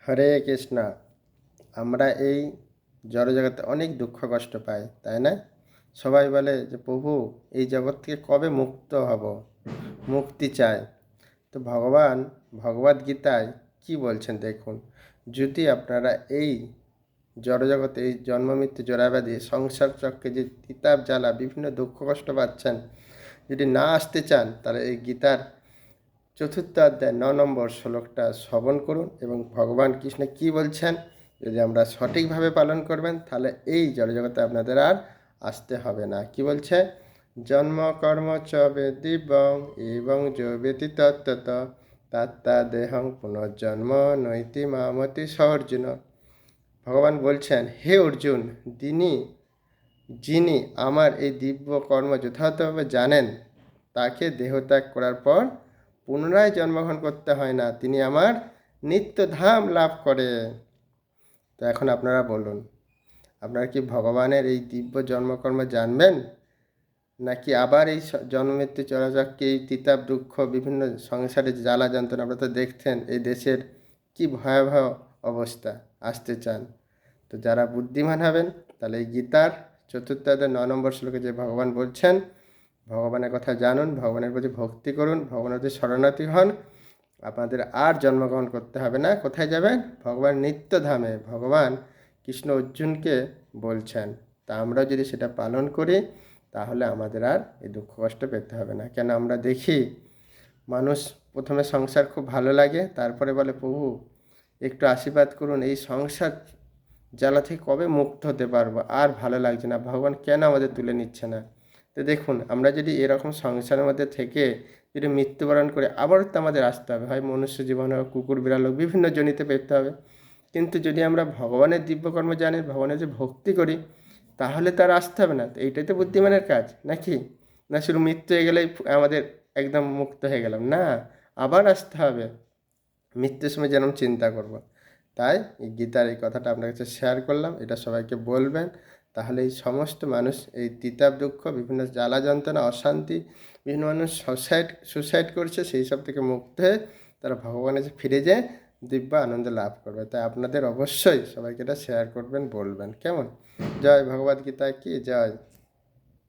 হরে কৃষ্ণ। আমরা এই জড়জগতে অনেক দুঃখ কষ্ট পাই, তাই না? সবাই বলে যে প্রভু, এই জগৎ থেকে কবে মুক্ত হব, মুক্তি চাই। তো ভগবান ভগবদ গীতায় কি বলছেন দেখুন। যদি আপনারা এই জড়জগতে এই জন্ম মৃত্যু জরাব্যাধি সংসার চক্রে যে তিতাব জ্বালা বিভিন্ন দুঃখ কষ্ট পাচ্ছেন, যদি না আসতে চান তাহলে এই গীতার চতুর্থ অধ্যায় 9 নম্বর শ্লোকটা শ্রবণ করুন এবং ভগবান কৃষ্ণ কি বলছেন যদি আমরা সঠিকভাবে পালন করবেন তাহলে এই জড়জগতে আপনাদের আর আসতে হবে না। কি বলছে? জন্ম কর্ম চ বেদিবং এবং যো বেতি তত্ত্বত তাত্তা দেহং পুনর্জন্ম নৈতি মামতি সর্জুন। ভগবান বলছেন, হে অর্জুন, যিনি আমার এই দিব্য কর্ম যথার্থভাবে জানেন তাকে দেহত্যাগ করার পর পুনরায় জন্মগ্রহণ করতে হয় না, তিনি আমার নিত্যধাম লাভ করে। তো এখন আপনারা বলুন, আপনারা কি ভগবানের এই দিব্য জন্মকর্ম জানবেন, নাকি আবার এই জন্মমৃত্যু চলাচককে এই তিতাব দুঃখ বিভিন্ন সংসারে জ্বালা যন্ত্রণা আপনারা তো দেখছেন এই দেশের কি ভয়াবহ অবস্থা, আসতে চান? তো যারা বুদ্ধিমান হবেন তাহলে এই গীতার চতুর্থ অধ্যায় 9 নম্বর শ্লোকে যে ভগবান বলছেন, ভগবানের কথা জানুন, ভগবানের প্রতি ভক্তি করুন, ভগবানের প্রতি শরণার্থী হন, আপনাদের আর জন্মগ্রহণ করতে হবে না। কোথায় যাবেন? ভগবান নিত্যধামে। ভগবান কৃষ্ণ অর্জুনকে বলছেন। তা আমরা যদি সেটা পালন করি তাহলে আমাদের আর এই দুঃখ কষ্ট পেতে হবে না। কেন আমরা দেখি মানুষ প্রথমে সংসার খুব ভালো লাগে, তারপরে বলে প্রভু একটু আশীর্বাদ করুন, এই সংসার জ্বালা থেকে কবে মুক্ত হতে পারবো, আর ভালো লাগছে না, ভগবান কেন আমাদের তুলে নিচ্ছে না। তো দেখুন, আমরা যদি এরকম সংসারের মধ্যে থেকে যদি মৃত্যুবরণ করে আবারও তো আমাদের আসতে হবে, হয় মনুষ্য জীবন হোক, কুকুর বিড়াল হোক, বিভিন্ন জনিতে পেতে হবে। কিন্তু যদি আমরা ভগবানের দিব্যকর্ম জানি, ভগবানের যে ভক্তি করি, তাহলে তার আসতে হবে না। তো এইটাই তো বুদ্ধিমানের কাজ, নাকি? না শুধু মৃত্যু হয়ে গেলেই আমাদের একদম মুক্ত হয়ে গেলাম, না, আবার আসতে হবে। মৃত্যুর সময় যেন চিন্তা করব। তাই এই গীতার এই কথাটা আপনার কাছে শেয়ার করলাম, এটা সবাইকে বলবেন। তাহলে এই সমস্ত মানুষ এই তিতাব দুঃখ, বিভিন্ন জ্বালা যন্ত্রণা, অশান্তি, বিভিন্ন মানুষ সুসাইড করছে, সেই সব থেকে মুক্ত হয়ে তারা ভগবানের কাছে ফিরে যেয়ে দিব্য আনন্দ লাভ করবে। তাই আপনাদের অবশ্যই সবাইকে এটা শেয়ার করবেন, বলবেন। কেমন? জয় ভগবদ গীতা কি জয়।